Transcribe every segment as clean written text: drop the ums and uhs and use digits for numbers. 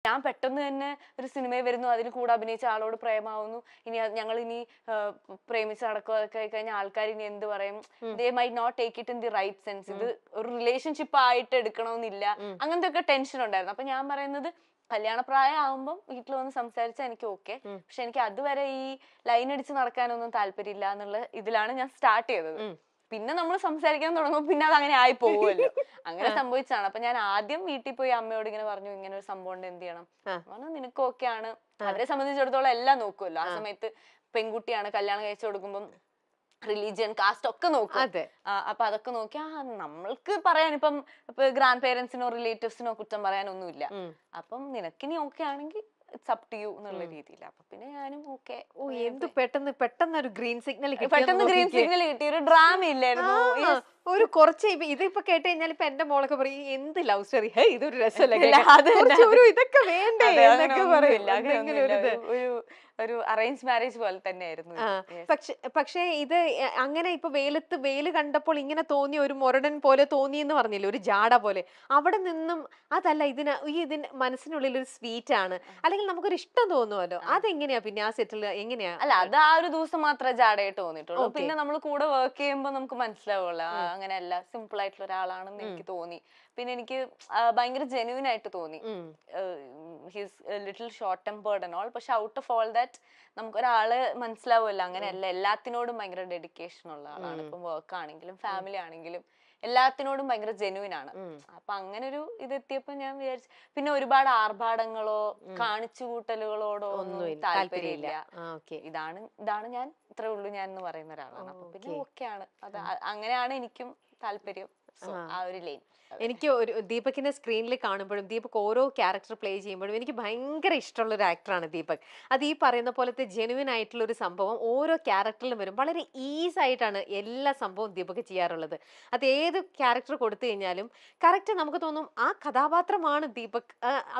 ഞാൻ പെട്ടെന്ന് തന്നെ ഒരു സിനിമയിൽ വരുന്നു, അതിൽ കൂടെ അഭിനയിച്ച ആളോട് പ്രേമാവുന്നു, ഇനി ഞങ്ങൾ ഇനി പ്രേമിച്ച് നടക്കുക അതൊക്കെ ആയി കഴിഞ്ഞാൽ ആൾക്കാർ ഇനി എന്ത് പറയും, they might not take it in the right sense, ഇത് ഒരു റിലേഷൻഷിപ്പ് ആയിട്ട് എടുക്കണമെന്നില്ല, അങ്ങനത്തെ ഒക്കെ ടെൻഷൻ ഉണ്ടായിരുന്നു. അപ്പൊ ഞാൻ പറയുന്നത് കല്യാണപ്രായം ആവുമ്പം വീട്ടിൽ വന്ന് സംസാരിച്ചാൽ എനിക്ക് ഓക്കെ, പക്ഷെ എനിക്ക് അതുവരെ ഈ ലൈൻ അടിച്ച് നടക്കാനൊന്നും താല്പര്യമില്ല എന്നുള്ള ഇതിലാണ് ഞാൻ സ്റ്റാർട്ട് ചെയ്തത്. പിന്നെ നമ്മൾ സംസാരിക്കാൻ തുടങ്ങുമ്പോൾ പിന്നെ അത് അങ്ങനെ ആയി പോകുമല്ലോ. അങ്ങനെ സംഭവിച്ചതാണ്. അപ്പൊ ഞാൻ ആദ്യം വീട്ടിൽ പോയി അമ്മയോട് ഇങ്ങനെ പറഞ്ഞു, ഇങ്ങനെ ഒരു സംഭവം ഉണ്ട്, എന്ത് ചെയ്യണം പറഞ്ഞു. നിനക്ക് ഓക്കെ ആണ്, അവരെ സംബന്ധിച്ചിടത്തോളം എല്ലാം നോക്കുമല്ലോ. ആ സമയത്ത് പെൺകുട്ടിയാണ്, കല്യാണം കഴിച്ചു കൊടുക്കുമ്പം റിലീജിയൻ, കാസ്റ്റ് ഒക്കെ നോക്കും. അപ്പൊ അതൊക്കെ നോക്കി നമ്മൾക്ക് പറയാൻ ഇപ്പം ഗ്രാൻഡ് പേരൻസിനോ റിലേറ്റീവ്സിനോ കുറ്റം പറയാനൊന്നുമില്ല. അപ്പം നിനക്കിനി ഓക്കെ ആണെങ്കിൽ ഇറ്റ്സ് അപ് ടു യു എന്നുള്ള രീതിയിൽ. അപ്പൊ പിന്നെ ഞാനും ഓക്കെ. ഓ, എന്ത് പെട്ടെന്ന് ഒരു ഗ്രീൻ സിഗ്നൽ പെട്ടെന്ന് ഗ്രീൻ സിഗ്നൽ കിട്ടി, ഒരു ഡ്രാമ ഇല്ലായിരുന്നു. ഒരു കുറച്ച് ഇതിപ്പോ കേട്ട് കഴിഞ്ഞാൽ ഇപ്പൊ എന്റെ മോളൊക്കെ പറയും എന്ത് ലവ് സ്റ്റോറി, ഇതൊരു രസമല്ലേ, ഇതൊക്കെ വേണ്ടേ എന്നൊക്കെ പറയും. ഒരു അറേഞ്ച് മാരേജ് പോലെ തന്നെയായിരുന്നു. പക്ഷേ ഇത് അങ്ങനെ ഇപ്പൊ വെയില് കണ്ടപ്പോൾ ഇങ്ങനെ തോന്നി, ഒരു മുരടൻ പോലെ തോന്നി എന്ന് പറഞ്ഞില്ലേ, ഒരു ജാട പോലെ. അവിടെ നിന്നും അതല്ല, ഇതിന് മനസ്സിനുള്ളിൽ ഒരു സ്വീറ്റ് ആണ്, അല്ലെങ്കിൽ നമുക്കൊരു ഇഷ്ടം തോന്നുമല്ലോ, അതെങ്ങനെയാ പിന്നെ ആ സെറ്റിൽ എങ്ങനെയാ? അല്ല, അത് ആ ഒരു ദിവസം മാത്രമേ ജാടയായിട്ട് തോന്നിയിട്ടുള്ളൂ. പിന്നെ നമ്മൾ കൂടെ വർക്ക് ചെയ്യുമ്പോൾ നമുക്ക് മനസ്സിലാവുള്ളൂ അങ്ങനെയല്ല, സിമ്പിൾ ആയിട്ടുള്ള ഒരാളാണെന്ന് എനിക്ക് തോന്നി. പിന്നെ എനിക്ക് ഭയങ്കര ജെന്യൂൻ ആയിട്ട് തോന്നി. His little short tempered and all, പക്ഷെ ഔട്ട് ഓഫ് ഓൾ ദാറ്റ് നമുക്കൊരാള് മനസ്സിലാവുമല്ലോ, അങ്ങനെയല്ല, എല്ലാത്തിനോടും ഭയങ്കര ഡെഡിക്കേഷൻ ഉള്ള ആളാണ്. ഇപ്പം വർക്ക് ആണെങ്കിലും ഫാമിലി ആണെങ്കിലും എല്ലാത്തിനോടും ഭയങ്കര ജെന്യൂൻ ആണ്. അപ്പൊ അങ്ങനെ ഒരു ഇതെത്തിയപ്പോ ഞാൻ വിചാരിച്ചു, പിന്നെ ഒരുപാട് ആർഭാടങ്ങളോ കാണിച്ചു കൂട്ടലുകളോടോ ഒന്നും താല്പര്യമില്ല. ഇതാണ് ഞാൻ, ഇത്രേ ഉള്ളൂ ഞാൻ എന്ന് പറയുന്ന ഒരാളാണ്. അപ്പൊ പിന്നെ ഓക്കെ ആണ്, അത് അങ്ങനെയാണ് എനിക്കും താല്പര്യം. ആ ഒരു ലൈൻ. എനിക്ക് ഒരു ദീപകിന്റെ സ്ക്രീനിൽ കാണുമ്പോഴും ദീപക് ഓരോ ക്യാരക്ടർ പ്ലേ ചെയ്യുമ്പോഴും എനിക്ക് ഭയങ്കര ഇഷ്ടമുള്ള ഒരു ആക്ടറാണ് ദീപക്. അത് ഈ പറയുന്ന പോലത്തെ ജെനുവിൻ ആയിട്ടുള്ള ഒരു സംഭവം ഓരോ ക്യാരക്ടറിലും വരും. വളരെ ഈസി ആയിട്ടാണ് എല്ലാ സംഭവവും ദീപക് ചെയ്യാറുള്ളത്. അത് ഏത് ക്യാരക്ടർ കൊടുത്തു കഴിഞ്ഞാലും കറക്റ്റ് നമുക്ക് തോന്നും ആ കഥാപാത്രമാണ് ദീപക്,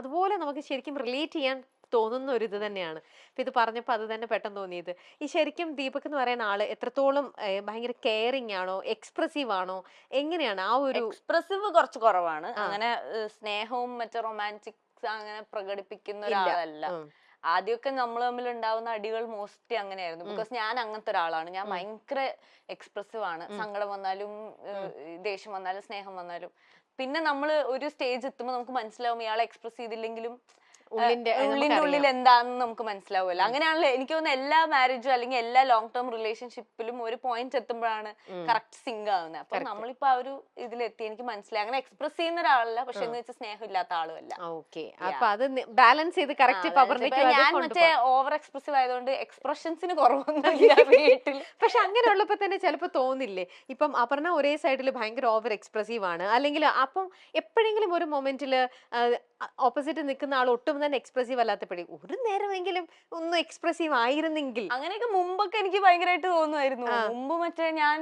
അതുപോലെ നമുക്ക് ശരിക്കും റിലേറ്റ് ചെയ്യാൻ തോന്നുന്ന ഒരു ഇത് തന്നെയാണ്. അപ്പൊ ഇത് പറഞ്ഞപ്പോ അത് തന്നെ പെട്ടെന്ന് തോന്നിയത്. ഈ ശരിക്കും ദീപക് എന്ന് പറയുന്ന ആള് എത്രത്തോളം ഭയങ്കര കെയറിങ് ആണോ, എക്സ്പ്രസീവ് ആണോ, എങ്ങനെയാണ് ആ ഒരു? എക്സ്പ്രസീവ് കുറച്ച് കുറവാണ്. അങ്ങനെ സ്നേഹവും മറ്റേ റൊമാൻറ്റിക്സ് അങ്ങനെ പ്രകടിപ്പിക്കുന്ന ഒരാളല്ല. ആദ്യമൊക്കെ നമ്മൾ തമ്മിൽ ഉണ്ടാവുന്ന അടികൾ മോസ്റ്റ്ലി അങ്ങനെയായിരുന്നു. ബിക്കോസ് ഞാൻ അങ്ങനത്തെ ഒരാളാണ്. ഞാൻ ഭയങ്കര എക്സ്പ്രസീവ് ആണ്. സങ്കടം വന്നാലും ദേഷ്യം വന്നാലും സ്നേഹം വന്നാലും. പിന്നെ നമ്മൾ ഒരു സ്റ്റേജ് എത്തുമ്പോൾ നമുക്ക് മനസ്സിലാവും ഇയാളെ എക്സ്പ്രസ് ചെയ്തില്ലെങ്കിലും ഉള്ളിന്റെ ഉള്ളിൽ എന്താണെന്ന് നമുക്ക് മനസ്സിലാവുമല്ലോ. അങ്ങനെയാണല്ലോ എനിക്ക് തോന്നുന്നു എല്ലാ മാരേജും അല്ലെങ്കിൽ എല്ലാ ലോങ് ടേം റിലേഷൻഷിപ്പിലും ഒരു പോയിന്റ് എത്തുമ്പോഴാണ് കറക്റ്റ് സിങ്ക് ആവുന്നത്. അപ്പൊ നമ്മളിപ്പോ ആ ഒരു ഇതിലെത്തി എനിക്ക് മനസ്സിലായി. അങ്ങനെ എക്സ്പ്രസ് ചെയ്യുന്ന ഒരാളല്ല, പക്ഷെ എന്ന് വെച്ചാൽ സ്നേഹം ഇല്ലാത്ത ആളുമല്ല. ബാലൻസ് ചെയ്ത് ഞാൻ മറ്റേ ഓവർ എക്സ്പ്രസീവ് ആയതുകൊണ്ട് എക്സ്പ്രഷൻസിന് കുറവൊന്നുമില്ല വീട്ടിൽ. പക്ഷെ അങ്ങനെയുള്ളപ്പോ തന്നെ ചിലപ്പോ തോന്നില്ലേ, ഇപ്പം അപർണ ഒരേ സൈഡിൽ ഭയങ്കര ഓവർ എക്സ്പ്രസീവ് ആണ്, അല്ലെങ്കിൽ അപ്പം എപ്പോഴെങ്കിലും ഒരു മൊമെന്റില് ഓപ്പോസിറ്റ് നിൽക്കുന്ന ആൾ ഒട്ടും തന്നെ എക്സ്പ്രസീവ് അല്ലാത്തപ്പോഴേ ഒരു നേരമെങ്കിലും ഒന്ന് എക്സ്പ്രസീവ് ആയിരുന്നെങ്കിൽ. അങ്ങനെയൊക്കെ മുമ്പൊക്കെ എനിക്ക് ഭയങ്കരമായിട്ട് തോന്നുമായിരുന്നു. മുമ്പ് മറ്റേ ഞാൻ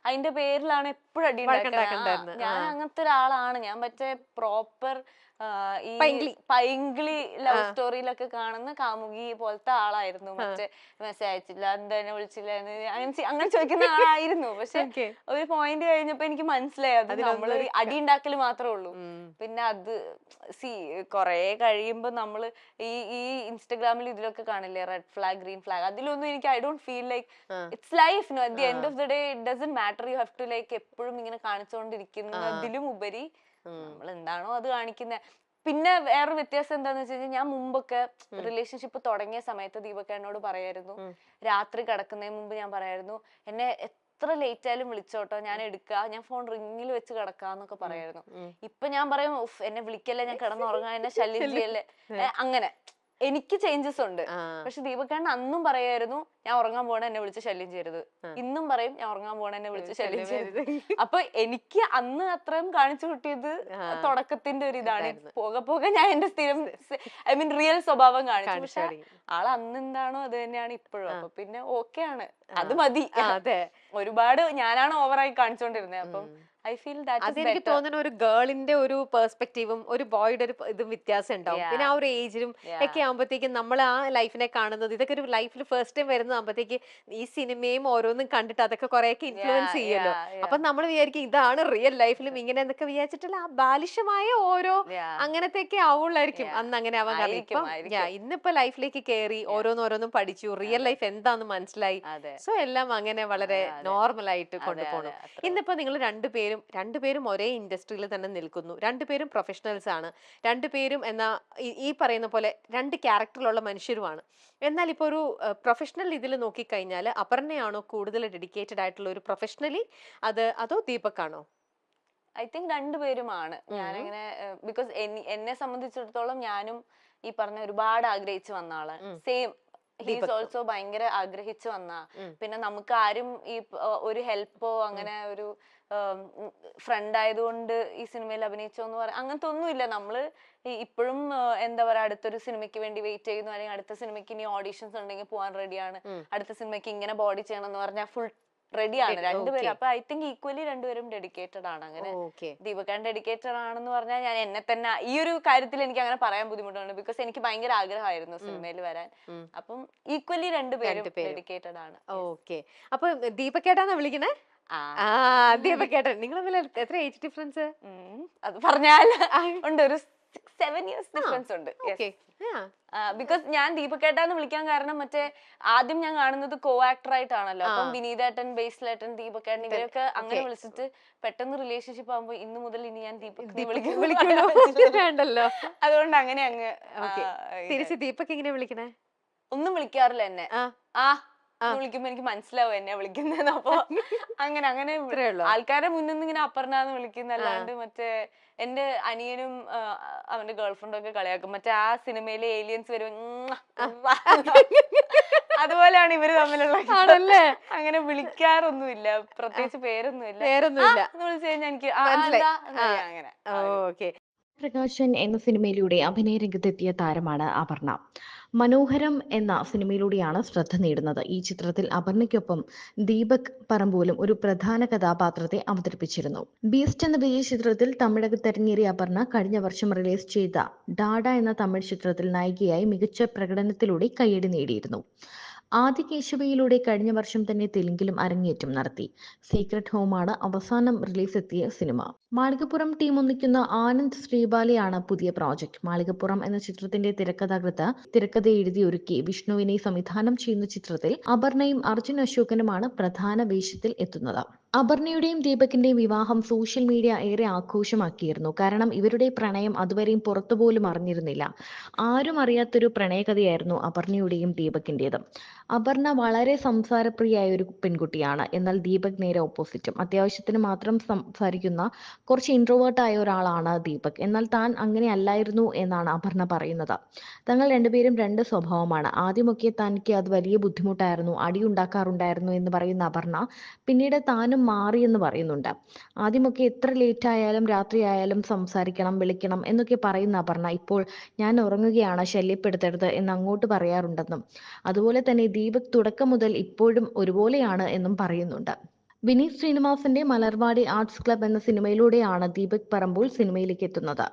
അതിന്റെ പേരിലാണ് എപ്പോഴും അടി ഉണ്ടാക്കുന്നത്. ഞാൻ അങ്ങനത്തെ ഒരാളാണ്. ഞാൻ മറ്റേ പ്രോപ്പർ ഈ പൈങ്കിളി ലവ് സ്റ്റോറിയിലൊക്കെ കാണുന്ന കാമുകി പോലത്തെ ആളായിരുന്നു. മറ്റേ മെസ്സേജ് അയച്ചില്ല, എന്തെന്നെ വിളിച്ചില്ല അങ്ങനെ ചോദിക്കുന്ന ആളായിരുന്നു. പക്ഷെ ഒരു പോയിന്റ് കഴിഞ്ഞപ്പോ എനിക്ക് മനസ്സിലായി അത് നമ്മള് അടി ഉണ്ടാക്കല് മാത്രമേ ഉള്ളൂ. പിന്നെ അത് കൊറേ കഴിയുമ്പോ നമ്മള് ഈ ഇൻസ്റ്റഗ്രാമിൽ ഇതിലൊക്കെ കാണില്ലേ റെഡ് ഫ്ലാഗ് ഗ്രീൻ ഫ്ലാഗ്, അതിലൊന്നും എനിക്ക് I don't feel like it's life. At the end of the day it doesn't matter. You have to like എപ്പോഴും ഇങ്ങനെ കാണിച്ചുകൊണ്ടിരിക്കുന്നതിലും ഉപരി നമ്മൾ എന്താണോ അത് കാണിക്കുന്നത്. പിന്നെ വേറൊരു വ്യത്യാസം എന്താന്ന് വെച്ച് കഴിഞ്ഞാൽ, ഞാൻ മുമ്പൊക്കെ റിലേഷൻഷിപ്പ് തുടങ്ങിയ സമയത്ത് ദീപക് എന്നോട് പറയായിരുന്നു, രാത്രി കിടക്കുന്നതിന് മുമ്പ് ഞാൻ പറയായിരുന്നു, എന്നെ എത്ര ലേറ്റ് ആയാലും വിളിച്ചോട്ടോ, ഞാൻ എടുക്കുക, ഞാൻ ഫോൺ റിങ്ങിൽ വെച്ച് കിടക്കാന്നൊക്കെ പറയായിരുന്നു. ഇപ്പൊ ഞാൻ പറയും എന്നെ വിളിക്കല്ലേ, ഞാൻ കിടന്നുറങ്ങാൻ, എന്നെ ശല്യം ചെയ്യല്ലേ, അങ്ങനെ എനിക്ക് ചേഞ്ചസ് ഉണ്ട്. പക്ഷെ ദീപകണ്ണൻ അന്നും പറയായിരുന്നു ഞാൻ ഉറങ്ങാൻ പോണ എന്നെ വിളിച്ച് ശല്യം ചെയ്യരുത്. ഇന്നും പറയും ഞാൻ ഉറങ്ങാൻ പോണ എന്നെ വിളിച്ച് ശല്യം ചെയ്യരുത്. അപ്പൊ എനിക്ക് അന്ന് അത്രയും കാണിച്ചു കൂട്ടിയത് തുടക്കത്തിന്റെ ഒരു ഇതാണ്. പോകെ പോകെ ഞാൻ എന്റെ സ്ഥിരം ഐ മീൻ റിയൽ സ്വഭാവം കാണിച്ചു. പക്ഷെ ആൾ അന്ന് എന്താണോ അത് തന്നെയാണ് ഇപ്പോഴും. അപ്പൊ പിന്നെ ഓക്കെ ആണ്, അത് മതി. ഒരുപാട് ഞാനാണ് ഓവറായി കാണിച്ചോണ്ടിരുന്നത്. അപ്പം ഐ ഫീൽ ദാറ്റ് ഈസ് അതെനിക്ക് ബെറ്റർ. തോന്നുന്ന ഒരു ഗേളിന്റെ ഒരു പെർസ്പെക്റ്റീവും ഒരു ബോയുടെ ഒരു ഇതും വ്യത്യാസം ഉണ്ടാവും. പിന്നെ ആ ഒരു ഏജിലും ഒക്കെ ആകുമ്പോഴത്തേക്കും നമ്മൾ ആ ലൈഫിനെ കാണുന്നത് ഇതൊക്കെ ഒരു ലൈഫിൽ ഫസ്റ്റ് ടൈം വരുന്നതാകുമ്പോഴത്തേക്ക് ഈ സിനിമയും ഓരോന്നും കണ്ടിട്ട് അതൊക്കെ കുറെയൊക്കെ ഇൻഫ്ലുവൻസ് ചെയ്യുമല്ലോ. അപ്പൊ നമ്മൾ വിചാരിക്കും ഇതാണ് റിയൽ ലൈഫിലും ഇങ്ങനെ എന്നൊക്കെ വിചാരിച്ചിട്ടുള്ള ആ ബാലിശമായ ഓരോ അങ്ങനത്തെയൊക്കെ ആവുള്ളായിരിക്കും അന്ന് അങ്ങനെ ആവാൻ കാരണം. ഇപ്പം ഇന്നിപ്പോ ലൈഫിലേക്ക് കയറി ഓരോന്നോരോന്നും പഠിച്ചു, റിയൽ ലൈഫ് എന്താന്ന് മനസ്സിലായി. സോ എല്ലാം അങ്ങനെ വളരെ നോർമൽ ആയിട്ട് കൊണ്ടുപോകണം. ഇന്നിപ്പോ നിങ്ങൾ രണ്ടുപേരും ഒരേ ഇൻഡസ്ട്രിയിൽ തന്നെ നിൽക്കുന്നു, രണ്ടുപേരും പ്രൊഫഷണൽസ് ആണ്, രണ്ടുപേരും ഈ പറയുന്ന പോലെ രണ്ട് ക്യാരക്ടറിലുള്ള മനുഷ്യരുമാണ്. എന്നാൽ ഇപ്പൊ ഒരു പ്രൊഫഷണൽ ഇതിൽ നോക്കിക്കഴിഞ്ഞാൽ അപർണയാണോ കൂടുതൽ ഡെഡിക്കേറ്റഡ് ആയിട്ടുള്ള ഒരു പ്രൊഫഷണലി അതോ ദീപക് ആണോ? ഐ തിങ്ക് രണ്ടുപേരുമാണ്. ഞാനങ്ങനെ ബിക്കോസ് എന്നെ സംബന്ധിച്ചിടത്തോളം ഞാനും ഈ പറഞ്ഞ ഒരുപാട് ആഗ്രഹിച്ചു വന്ന ആളാണ്. സെയിം ഹീസ് ഓൾസോ ഭയങ്കര ആഗ്രഹിച്ചു വന്ന. പിന്നെ നമുക്ക് ആരും ഈ ഒരു ഹെൽപ്പോ അങ്ങനെ ഒരു ഫ്രണ്ട് ആയതുകൊണ്ട് ഈ സിനിമയിൽ അഭിനയിച്ചോന്ന് പറയാം അങ്ങനത്തെ ഒന്നുമില്ല. നമ്മള് ഇപ്പോഴും എന്താ പറയാ അടുത്തൊരു സിനിമയ്ക്ക് വേണ്ടി വെയിറ്റ് ചെയ്യുന്നു, അല്ലെങ്കിൽ അടുത്ത സിനിമയ്ക്ക് ഇനി ഓഡീഷൻസ് ഉണ്ടെങ്കിൽ പോകാൻ റെഡിയാണ്, അടുത്ത സിനിമയ്ക്ക് ഇങ്ങനെ ബോഡി ചെയ്യണം എന്ന് പറഞ്ഞാൽ ഫുൾ റെഡിയാണ് രണ്ടുപേരും. അപ്പൊ ഐ തിങ്ക് ഈക്വലി രണ്ടുപേരും ഡെഡിക്കേറ്റഡ് ആണ്. അങ്ങനെ ദീപകൻ ഡെഡിക്കേറ്റഡ് ആണെന്ന് പറഞ്ഞാൽ ഞാൻ എന്നെ തന്നെ ഈ ഒരു കാര്യത്തിൽ എനിക്ക് അങ്ങനെ പറയാൻ ബുദ്ധിമുട്ടുണ്ട്. ബിക്കോസ് എനിക്ക് ഭയങ്കര ആഗ്രഹമായിരുന്നു സിനിമയിൽ വരാൻ. അപ്പം ഈക്വലി രണ്ടുപേരും ഡെഡിക്കേറ്റഡ് ആണ്. ഓക്കെ. അപ്പൊ ദീപക്കേട്ടാന്ന് വിളിക്കണേ? ദീപക്കേട്ടൻ. നിങ്ങൾ തമ്മിൽ എത്ര ഏജ് ഡിഫറൻസ്? അത് പറഞ്ഞാൽ ഉണ്ട്, ഒരു 7 years ഡിഫറൻസ് ഉണ്ട്. ബിക്കോസ് ഞാൻ ദീപക്കേട്ടാന്ന് വിളിക്കാൻ കാരണം മറ്റേ ആദ്യം ഞാൻ കാണുന്നത് കോ ആക്ടർ ആയിട്ടാണല്ലോ. അപ്പം വിനീതേട്ടൻ, ബേസിലേട്ടൻ, ദീപക്കേട്ടൻ ഇവരൊക്കെ അങ്ങനെ വിളിച്ചിട്ട് പെട്ടെന്ന് റിലേഷൻഷിപ്പ് ആകുമ്പോ ഇന്ന് മുതൽ ഇനി ഞാൻ ദീപക് വേണ്ടല്ലോ, അതുകൊണ്ട് അങ്ങനെ അങ്ങ്. തിരിച്ച് ദീപക് എങ്ങനെ വിളിക്കണേ? ഒന്നും വിളിക്കാറില്ല എന്നെ. വിളിക്കുമ്പോ എനിക്ക് മനസ്സിലാവും എന്നെ വിളിക്കുന്നതെന്ന്. അപ്പൊ അങ്ങനെ ആൾക്കാരെ മുന്നിൽ നിന്ന് ഇങ്ങനെ അപർണാന്ന് വിളിക്കുന്നല്ലാണ്ട് മറ്റേ എന്റെ അനിയനും അവന്റെ ഗേൾഫ്രണ്ടും ഒക്കെ കളിയാക്കും. മറ്റേ ആ സിനിമയിലെ ഏലിയൻസ് വരും അതുപോലെയാണ് ഇവര് തമ്മിലുള്ള. അങ്ങനെ വിളിക്കാറൊന്നുമില്ല, പ്രത്യേകിച്ച് പേരൊന്നുമില്ല. വിളിച്ചു കഴിഞ്ഞാൽ എനിക്ക് അങ്ങനെ. പ്രകാശൻ എന്ന സിനിമയിലൂടെ അഭിനയ രംഗത്തെത്തിയ താരമാണ് അപർണ. മനോഹരം എന്ന സിനിമയിലൂടെയാണ് ശ്രദ്ധ നേടുന്നത്. ഈ ചിത്രത്തിൽ അപർണയ്ക്കൊപ്പം ദീപക് പറമ്പോലും ഒരു പ്രധാന കഥാപാത്രത്തെ അവതരിപ്പിച്ചിരുന്നു. ബീസ്റ്റ് എന്ന വിജയ ചിത്രത്തിൽ തമിഴകത്തിറങ്ങിയ അപർണ കഴിഞ്ഞ വർഷം റിലീസ് ചെയ്ത ഡാഡ എന്ന തമിഴ് ചിത്രത്തിൽ നായികയായി മികച്ച പ്രകടനത്തിലൂടെ കയ്യടി നേടിയിരുന്നു. ആദി കേശവയിലൂടെ കഴിഞ്ഞ വർഷം തന്നെ തെലുങ്കിലും അരങ്ങേറ്റം നടത്തി. സീക്രട്ട് ഹോമാണ് അവസാനം റിലീസെത്തിയ സിനിമ. മാളികപ്പുറം ടീം ഒന്നിക്കുന്ന ആനന്ദ് ശ്രീബാലയാണ് പുതിയ പ്രോജക്ട്. മാളികപ്പുറം എന്ന ചിത്രത്തിന്റെ തിരക്കഥ എഴുതി ഒരുക്കി വിഷ്ണുവിനെ സംവിധാനം ചെയ്യുന്ന ചിത്രത്തിൽ അപർണയും അർജുൻ അശോകനുമാണ് പ്രധാന വേഷത്തിൽ എത്തുന്നത്. അപർണയുടെയും ദീപകിന്റെയും വിവാഹം സോഷ്യൽ മീഡിയ ഏറെ ആഘോഷമാക്കിയിരുന്നു. കാരണം ഇവരുടെ പ്രണയം അതുവരെയും പുറത്തുപോലും അറിഞ്ഞിരുന്നില്ല. ആരും അറിയാത്തൊരു പ്രണയകഥയായിരുന്നു അപർണയുടെയും ദീപകിന്റേതും. അപർണ വളരെ സംസാരപ്രിയായ ഒരു പെൺകുട്ടിയാണ്. എന്നാൽ ദീപക് നേരെ ഓപ്പോസിറ്റും. അത്യാവശ്യത്തിന് മാത്രം സംസാരിക്കുന്ന കുറച്ച് ഇൻട്രോവേർട്ടായ ഒരാളാണ് ദീപക്. എന്നാൽ താൻ അങ്ങനെ അല്ലായിരുന്നു എന്നാണ് അപർണ പറയുന്നത്. തങ്ങൾ രണ്ടുപേരും രണ്ട് സ്വഭാവമാണ്. ആദ്യമൊക്കെ തനിക്ക് അത് വലിയ ബുദ്ധിമുട്ടായിരുന്നു, അടിയുണ്ടാക്കാറുണ്ടായിരുന്നു എന്ന് പറയുന്ന അപർണ പിന്നീട് താനും മാറിയെന്ന് പറയുന്നുണ്ട്. ആദ്യമൊക്കെ എത്ര ലേറ്റ് ആയാലും രാത്രിയായാലും സംസാരിക്കണം, വിളിക്കണം എന്നൊക്കെ പറയുന്ന അപർണ ഇപ്പോൾ ഞാൻ ഉറങ്ങുകയാണ്, ശല്യപ്പെടുത്തരുത് എന്ന് അങ്ങോട്ട് പറയാറുണ്ടെന്നും അതുപോലെ തന്നെ ദീപക് തുടക്കം മുതൽ ഇപ്പോഴും ഒരുപോലെയാണ് എന്നും പറയുന്നുണ്ട്. വിനീത് ശ്രീനിവാസന്റെ മലർവാടി ആർട്സ് ക്ലബ് എന്ന സിനിമയിലൂടെയാണ് ദീപക് പറമ്പോൾ സിനിമയിലേക്ക് എത്തുന്നത്.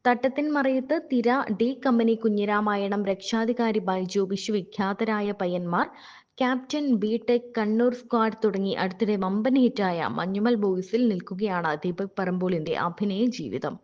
തട്ടത്തിൻ മറയത്ത്, തിര, D company, Kunjiramayanam, Rakshadhikari Baiju, Vishwavikhyatharaya Payyanmar, captain, B Tech, Kannur squad തുടങ്ങി അടുത്തിടെ വമ്പൻ ഹിറ്റായ മഞ്ഞുമൽ ബോയ്സിൽ നിൽക്കുകയാണ് ദീപക് പറമ്പോളിന്റെ അഭിനയ ജീവിതം.